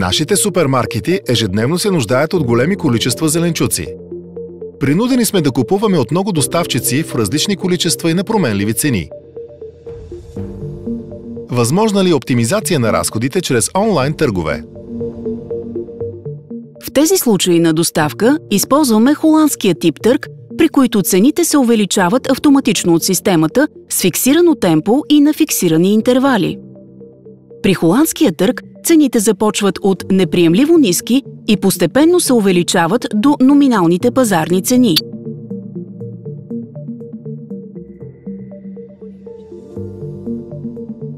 Нашите супермаркети ежедневно се нуждаят от големи количества зеленчуци. Принудени сме да купуваме от много доставчици в различни количества и на променливи цени. Възможна ли е оптимизация на разходите чрез онлайн търгове? В тези случаи на доставка използваме холандския тип търг, при които цените се увеличават автоматично от системата с фиксирано темпо и на фиксирани интервали. При холандския търг цените започват от неприемливо ниски и постепенно се увеличават до номиналните пазарни цени.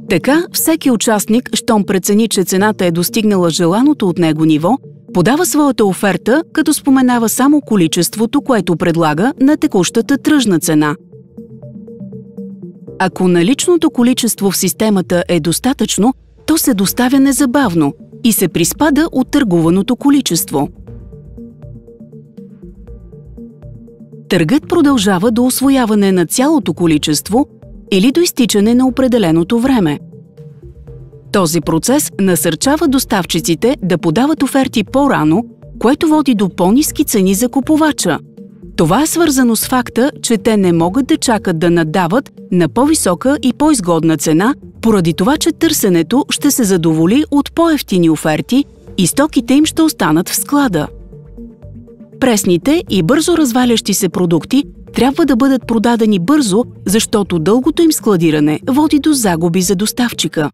Така, всеки участник, щом прецени, че цената е достигнала желаното от него ниво, подава своята оферта, като споменава само количеството, което предлага на текущата тръжна цена. Ако наличното количество в системата е достатъчно, то се доставя незабавно и се приспада от търгуваното количество. Търгът продължава до усвояване на цялото количество или до изтичане на определеното време. Този процес насърчава доставчиците да подават оферти по-рано, което води до по-ниски цени за купувача. Това е свързано с факта, че те не могат да чакат да наддават на по-висока и по-изгодна цена, поради това, че търсенето ще се задоволи от по-евтини оферти и стоките им ще останат в склада. Пресните и бързо развалящи се продукти трябва да бъдат продадени бързо, защото дългото им складиране води до загуби за доставчика.